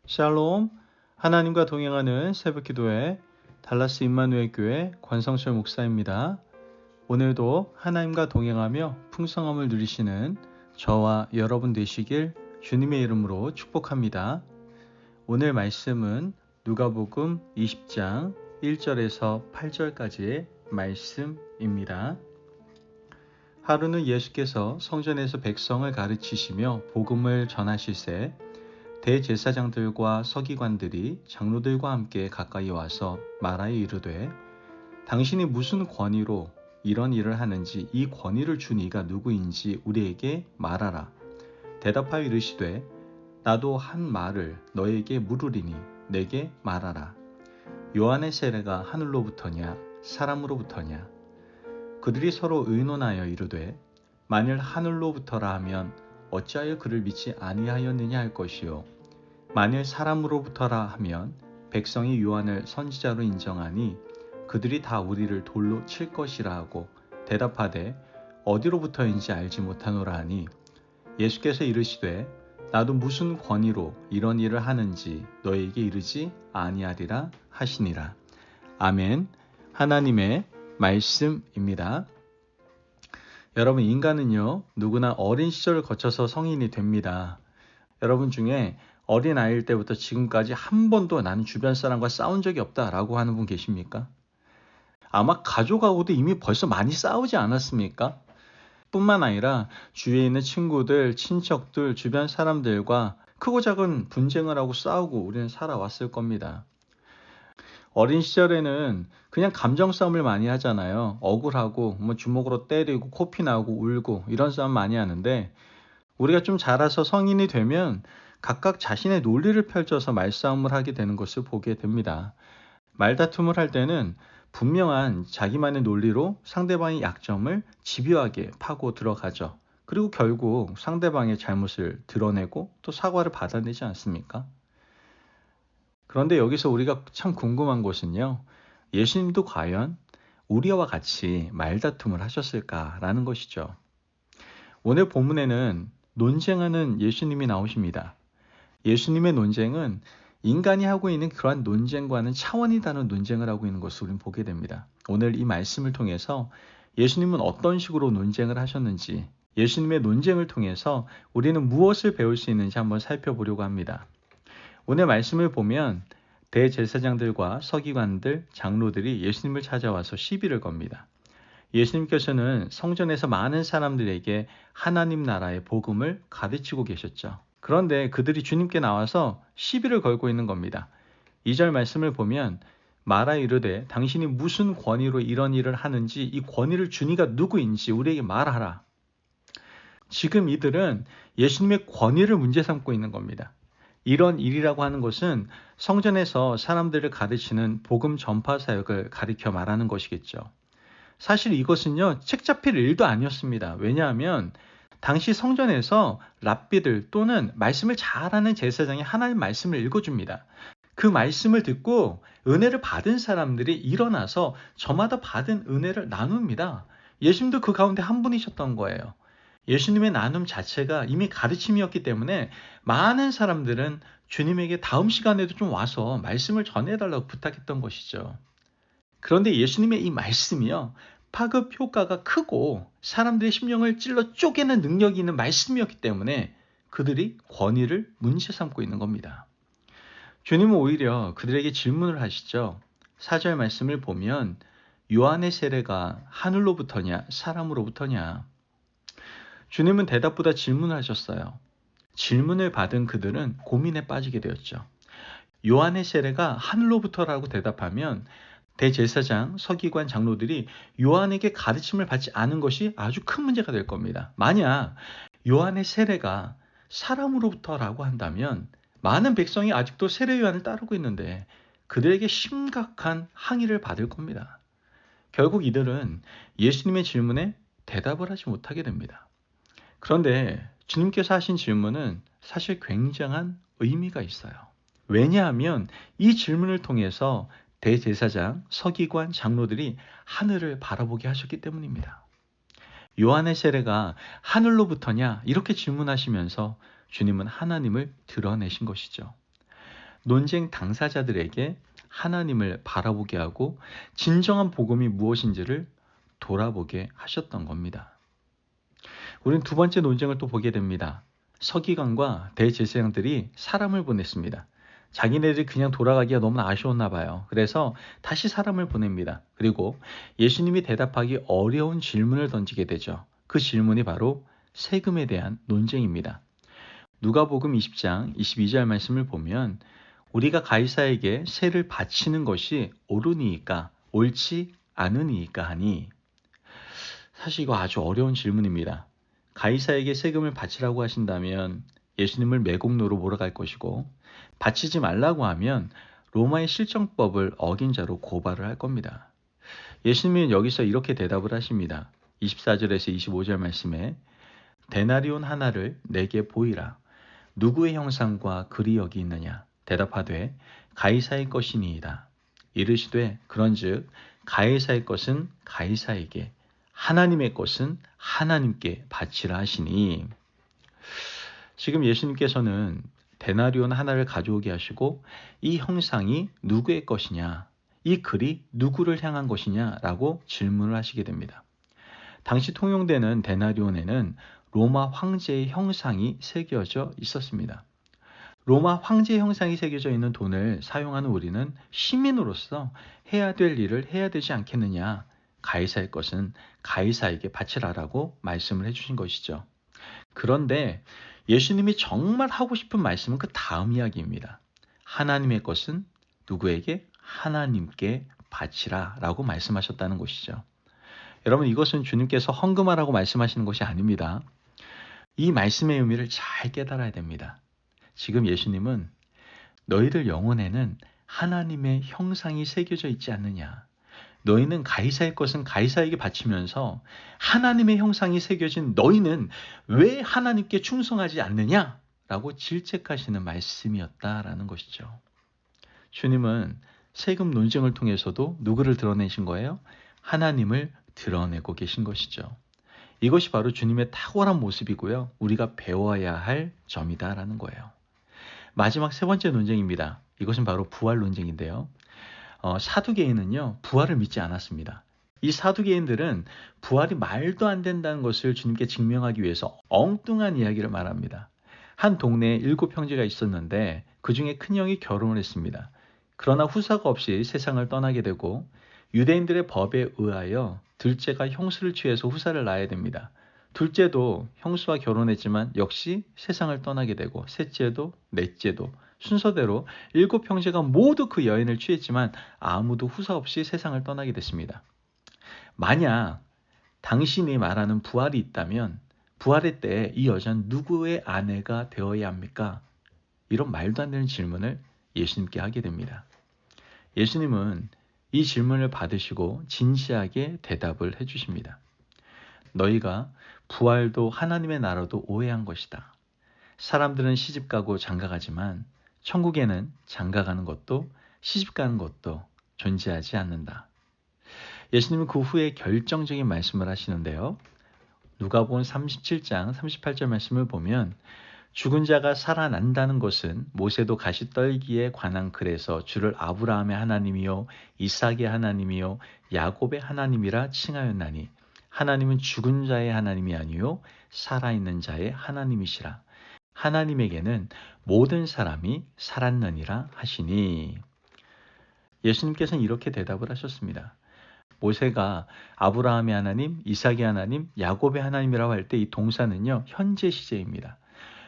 샬롬, 하나님과 동행하는 새벽기도회 달라스 임마누엘 교회 권성철 목사입니다. 오늘도 하나님과 동행하며 풍성함을 누리시는 저와 여러분 되시길 주님의 이름으로 축복합니다. 오늘 말씀은 누가복음 20장 1절에서 8절까지의 말씀입니다. 하루는 예수께서 성전에서 백성을 가르치시며 복음을 전하실새 대제사장들과 서기관들이 장로들과 함께 가까이 와서 말하여 이르되 당신이 무슨 권위로 이런 일을 하는지 이 권위를 준 이가 누구인지 우리에게 말하라. 대답하여 이르시되 나도 한 말을 너에게 물으리니 내게 말하라. 요한의 세례가 하늘로부터냐 사람으로부터냐? 그들이 서로 의논하여 이르되 만일 하늘로부터라 하면 어찌하여 그를 믿지 아니하였느냐 할 것이요 만일 사람으로부터라 하면 백성이 요한을 선지자로 인정하니 그들이 다 우리를 돌로 칠 것이라 하고 대답하되 어디로부터인지 알지 못하노라 하니 예수께서 이르시되 나도 무슨 권위로 이런 일을 하는지 너에게 이르지 아니하리라 하시니라. 아멘. 하나님의 말씀입니다. 여러분, 인간은요 누구나 어린 시절을 거쳐서 성인이 됩니다. 여러분 중에 어린아이일 때부터 지금까지 한 번도 나는 주변 사람과 싸운 적이 없다라고 하는 분 계십니까? 아마 가족하고도 이미 벌써 많이 싸우지 않았습니까? 뿐만 아니라 주위에 있는 친구들, 친척들, 주변 사람들과 크고 작은 분쟁을 하고 싸우고 우리는 살아왔을 겁니다. 어린 시절에는 그냥 감정 싸움을 많이 하잖아요. 억울하고 주먹으로 때리고 코피 나고 울고 이런 싸움 많이 하는데 우리가 좀 자라서 성인이 되면 각각 자신의 논리를 펼쳐서 말싸움을 하게 되는 것을 보게 됩니다. 말다툼을 할 때는 분명한 자기만의 논리로 상대방의 약점을 집요하게 파고 들어가죠. 그리고 결국 상대방의 잘못을 드러내고 또 사과를 받아내지 않습니까? 그런데 여기서 우리가 참 궁금한 것은요. 예수님도 과연 우리와 같이 말다툼을 하셨을까라는 것이죠. 오늘 본문에는 논쟁하는 예수님이 나오십니다. 예수님의 논쟁은 인간이 하고 있는 그러한 논쟁과는 차원이 다른 논쟁을 하고 있는 것을 우리는 보게 됩니다. 오늘 이 말씀을 통해서 예수님은 어떤 식으로 논쟁을 하셨는지, 예수님의 논쟁을 통해서 우리는 무엇을 배울 수 있는지 한번 살펴보려고 합니다. 오늘 말씀을 보면 대제사장들과 서기관들, 장로들이 예수님을 찾아와서 시비를 겁니다. 예수님께서는 성전에서 많은 사람들에게 하나님 나라의 복음을 가르치고 계셨죠. 그런데 그들이 주님께 나와서 시비를 걸고 있는 겁니다. 2절 말씀을 보면 말하 이르되 당신이 무슨 권위로 이런 일을 하는지 이 권위를 준 이가 누구인지 우리에게 말하라. 지금 이들은 예수님의 권위를 문제 삼고 있는 겁니다. 이런 일이라고 하는 것은 성전에서 사람들을 가르치는 복음 전파 사역을 가리켜 말하는 것이겠죠. 사실 이것은요 책 잡힐 일도 아니었습니다. 왜냐하면 당시 성전에서 랍비들 또는 말씀을 잘하는 제사장이 하나님 말씀을 읽어줍니다. 그 말씀을 듣고 은혜를 받은 사람들이 일어나서 저마다 받은 은혜를 나눕니다. 예수님도 그 가운데 한 분이셨던 거예요. 예수님의 나눔 자체가 이미 가르침이었기 때문에 많은 사람들은 주님에게 다음 시간에도 좀 와서 말씀을 전해달라고 부탁했던 것이죠. 그런데 예수님의 이 말씀이요. 파급 효과가 크고 사람들의 심령을 찔러 쪼개는 능력이 있는 말씀이었기 때문에 그들이 권위를 문제 삼고 있는 겁니다. 주님은 오히려 그들에게 질문을 하시죠. 4절 말씀을 보면 요한의 세례가 하늘로부터냐 사람으로부터냐. 주님은 대답보다 질문을 하셨어요. 질문을 받은 그들은 고민에 빠지게 되었죠. 요한의 세례가 하늘로부터라고 대답하면 대제사장, 서기관, 장로들이 요한에게 가르침을 받지 않은 것이 아주 큰 문제가 될 겁니다. 만약 요한의 세례가 사람으로부터라고 한다면 많은 백성이 아직도 세례 요한을 따르고 있는데 그들에게 심각한 항의를 받을 겁니다. 결국 이들은 예수님의 질문에 대답을 하지 못하게 됩니다. 그런데 주님께서 하신 질문은 사실 굉장한 의미가 있어요. 왜냐하면 이 질문을 통해서 대제사장, 서기관, 장로들이 하늘을 바라보게 하셨기 때문입니다. 요한의 세례가 하늘로부터냐 이렇게 질문하시면서 주님은 하나님을 드러내신 것이죠. 논쟁 당사자들에게 하나님을 바라보게 하고 진정한 복음이 무엇인지를 돌아보게 하셨던 겁니다. 우리는 두 번째 논쟁을 또 보게 됩니다. 서기관과 대제사장들이 사람을 보냈습니다. 자기네들이 그냥 돌아가기가 너무 아쉬웠나 봐요. 그래서 다시 사람을 보냅니다. 그리고 예수님이 대답하기 어려운 질문을 던지게 되죠. 그 질문이 바로 세금에 대한 논쟁입니다. 누가복음 20장 22절 말씀을 보면 우리가 가이사에게 세를 바치는 것이 옳으니이까 옳지 않으니이까 하니, 사실 이거 아주 어려운 질문입니다. 가이사에게 세금을 바치라고 하신다면 예수님을 매국노로 몰아갈 것이고, 바치지 말라고 하면 로마의 실정법을 어긴 자로 고발을 할 겁니다. 예수님은 여기서 이렇게 대답을 하십니다. 24절에서 25절 말씀에 데나리온 하나를 내게 보이라. 누구의 형상과 글이 여기 있느냐? 대답하되 가이사의 것이니이다. 이르시되 그런즉 가이사의 것은 가이사에게, 하나님의 것은 하나님께 바치라 하시니, 지금 예수님께서는 데나리온 하나를 가져오게 하시고 이 형상이 누구의 것이냐, 이 글이 누구를 향한 것이냐라고 질문을 하시게 됩니다. 당시 통용되는 데나리온에는 로마 황제의 형상이 새겨져 있었습니다. 로마 황제의 형상이 새겨져 있는 돈을 사용하는 우리는 시민으로서 해야 될 일을 해야 되지 않겠느냐, 가이사의 것은 가이사에게 바치라라고 말씀을 해주신 것이죠. 그런데 예수님이 정말 하고 싶은 말씀은 그 다음 이야기입니다. 하나님의 것은 누구에게? 하나님께 바치라 라고 말씀하셨다는 것이죠. 여러분, 이것은 주님께서 헌금하라고 말씀하시는 것이 아닙니다. 이 말씀의 의미를 잘 깨달아야 됩니다. 지금 예수님은 너희들 영혼에는 하나님의 형상이 새겨져 있지 않느냐, 너희는 가이사의 것은 가이사에게 바치면서 하나님의 형상이 새겨진 너희는 왜 하나님께 충성하지 않느냐 라고 질책하시는 말씀이었다라는 것이죠. 주님은 세금 논쟁을 통해서도 누구를 드러내신 거예요? 하나님을 드러내고 계신 것이죠. 이것이 바로 주님의 탁월한 모습이고요, 우리가 배워야 할 점이다라는 거예요. 마지막 세 번째 논쟁입니다. 이것은 바로 부활 논쟁인데요. 사두개인은요, 부활을 믿지 않았습니다. 이 사두개인들은 부활이 말도 안 된다는 것을 주님께 증명하기 위해서 엉뚱한 이야기를 말합니다. 한 동네에 7 형제가 있었는데 그 중에 큰 형이 결혼을 했습니다. 그러나 후사가 없이 세상을 떠나게 되고, 유대인들의 법에 의하여 둘째가 형수를 취해서 후사를 낳아야 됩니다. 둘째도 형수와 결혼했지만 역시 세상을 떠나게 되고, 셋째도 넷째도 순서대로 7 형제가 모두 그 여인을 취했지만 아무도 후사 없이 세상을 떠나게 됐습니다. 만약 당신이 말하는 부활이 있다면 부활의 때에 이 여자는 누구의 아내가 되어야 합니까? 이런 말도 안 되는 질문을 예수님께 하게 됩니다. 예수님은 이 질문을 받으시고 진지하게 대답을 해주십니다. 너희가 부활도 하나님의 나라도 오해한 것이다. 사람들은 시집가고 장가가지만 천국에는 장가가는 것도 시집가는 것도 존재하지 않는다. 예수님은 그 후에 결정적인 말씀을 하시는데요. 누가복음 37장 38절 말씀을 보면 죽은 자가 살아난다는 것은 모세도 가시떨기에 관한 글에서 주를 아브라함의 하나님이요 이삭의 하나님이요 야곱의 하나님이라 칭하였나니, 하나님은 죽은 자의 하나님이 아니요 살아있는 자의 하나님이시라. 하나님에게는 모든 사람이 살았느니라 하시니, 예수님께서는 이렇게 대답을 하셨습니다. 모세가 아브라함의 하나님, 이삭의 하나님, 야곱의 하나님이라고 할 때 이 동사는요, 현재 시제입니다.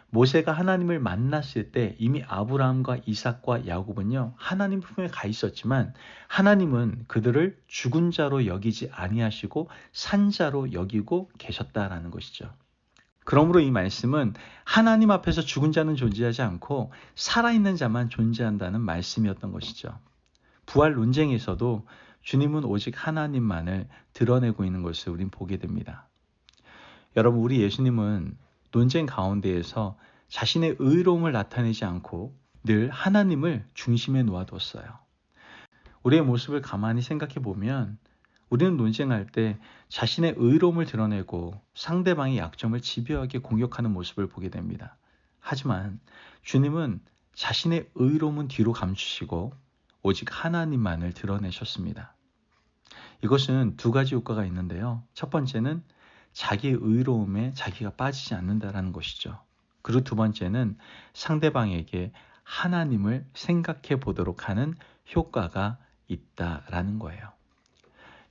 모세가 하나님을 만났을 때 이미 아브라함과 이삭과 야곱은요, 하나님 품에 가 있었지만 하나님은 그들을 죽은 자로 여기지 아니하시고 산 자로 여기고 계셨다라는 것이죠. 그러므로 이 말씀은 하나님 앞에서 죽은 자는 존재하지 않고 살아있는 자만 존재한다는 말씀이었던 것이죠. 부활 논쟁에서도 주님은 오직 하나님만을 드러내고 있는 것을 우린 보게 됩니다. 여러분, 우리 예수님은 논쟁 가운데에서 자신의 의로움을 나타내지 않고 늘 하나님을 중심에 놓아뒀어요. 우리의 모습을 가만히 생각해 보면 우리는 논쟁할 때 자신의 의로움을 드러내고 상대방의 약점을 집요하게 공격하는 모습을 보게 됩니다. 하지만 주님은 자신의 의로움은 뒤로 감추시고 오직 하나님만을 드러내셨습니다. 이것은 두 가지 효과가 있는데요. 첫 번째는 자기의 의로움에 자기가 빠지지 않는다라는 것이죠. 그리고 두 번째는 상대방에게 하나님을 생각해 보도록 하는 효과가 있다라는 거예요.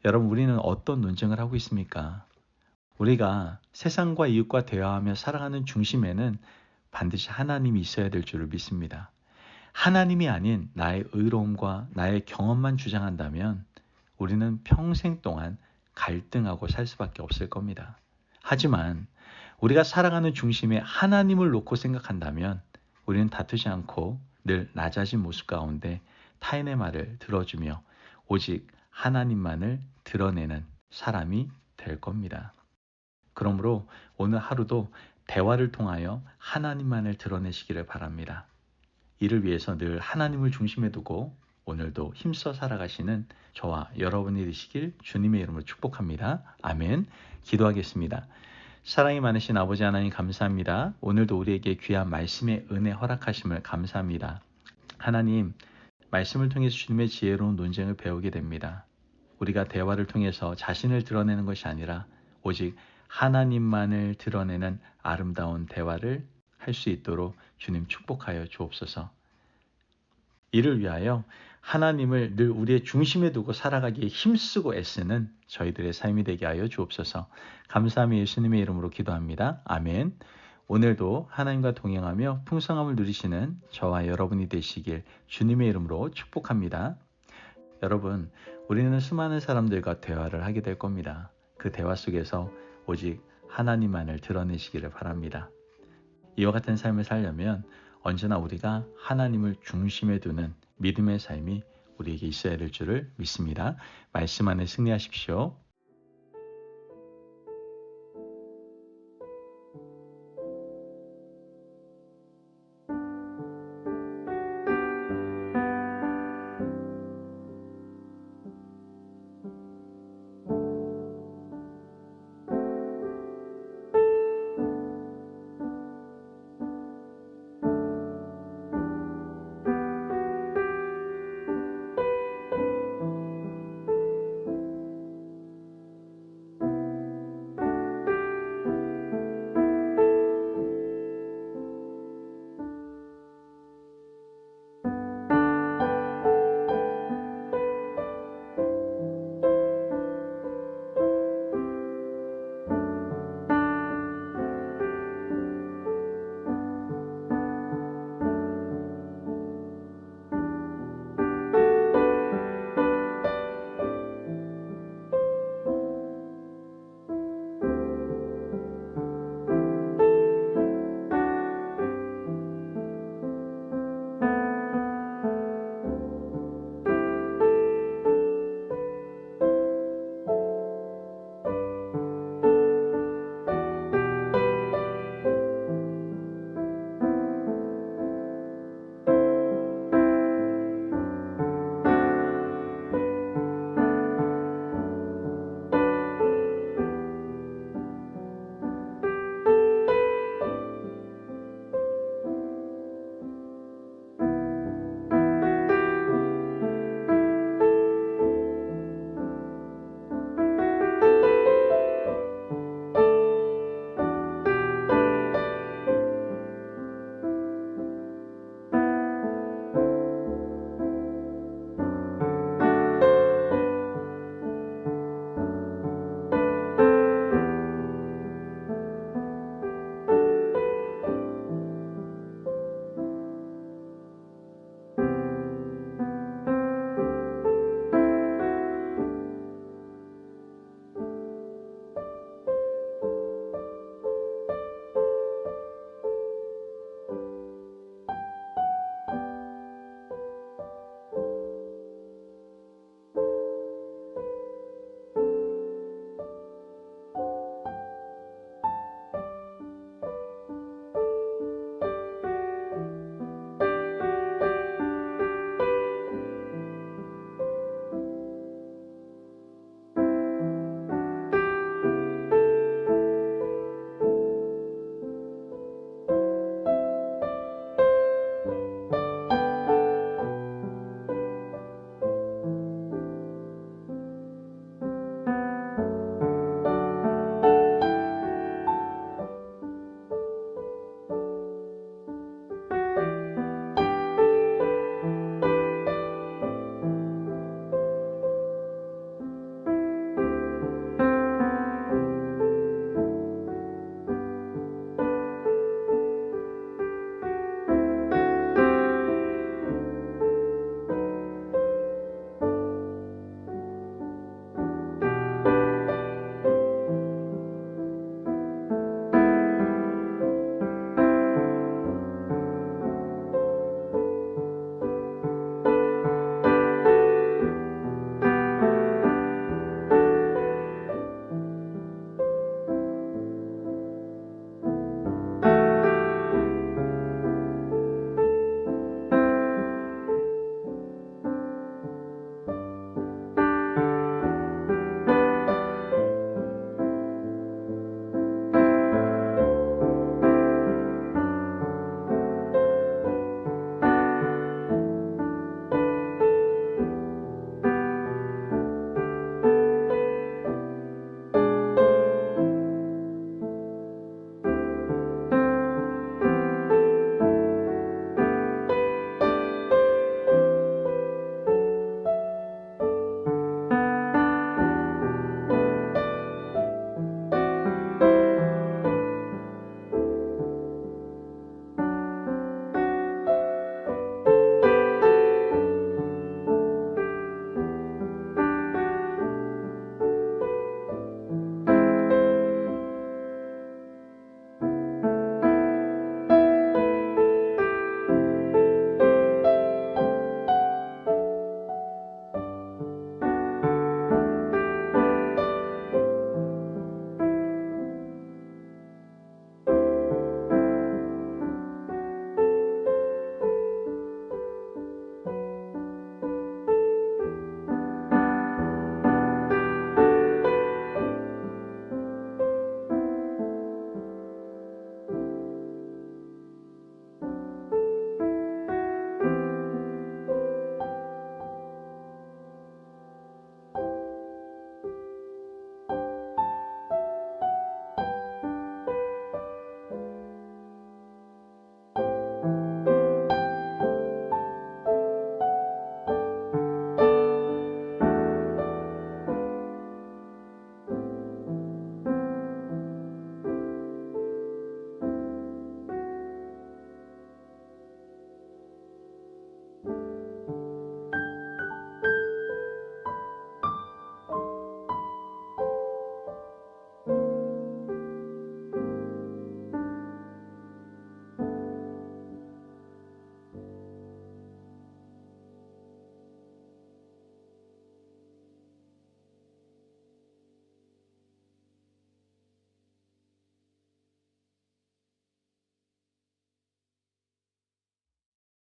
여러분, 우리는 어떤 논쟁을 하고 있습니까? 우리가 세상과 이웃과 대화하며 살아가는 중심에는 반드시 하나님이 있어야 될 줄을 믿습니다. 하나님이 아닌 나의 의로움과 나의 경험만 주장한다면 우리는 평생 동안 갈등하고 살 수밖에 없을 겁니다. 하지만 우리가 살아가는 중심에 하나님을 놓고 생각한다면 우리는 다투지 않고 늘 낮아진 모습 가운데 타인의 말을 들어주며 오직 하나님만을 드러내는 사람이 될 겁니다. 그러므로 오늘 하루도 대화를 통하여 하나님만을 드러내시기를 바랍니다. 이를 위해서 늘 하나님을 중심에 두고 오늘도 힘써 살아가시는 저와 여러분이 되시길 주님의 이름으로 축복합니다. 아멘. 기도하겠습니다. 사랑이 많으신 아버지 하나님 감사합니다. 오늘도 우리에게 귀한 말씀의 은혜 허락하심을 감사합니다. 하나님, 말씀을 통해서 주님의 지혜로운 논쟁을 배우게 됩니다. 우리가 대화를 통해서 자신을 드러내는 것이 아니라 오직 하나님만을 드러내는 아름다운 대화를 할 수 있도록 주님 축복하여 주옵소서. 이를 위하여 하나님을 늘 우리의 중심에 두고 살아가기에 힘쓰고 애쓰는 저희들의 삶이 되게 하여 주옵소서. 감사하며 예수님의 이름으로 기도합니다. 아멘. 오늘도 하나님과 동행하며 풍성함을 누리시는 저와 여러분이 되시길 주님의 이름으로 축복합니다. 여러분, 우리는 수많은 사람들과 대화를 하게 될 겁니다. 그 대화 속에서 오직 하나님만을 드러내시기를 바랍니다. 이와 같은 삶을 살려면 언제나 우리가 하나님을 중심에 두는 믿음의 삶이 우리에게 있어야 될 줄을 믿습니다. 말씀 안에 승리하십시오.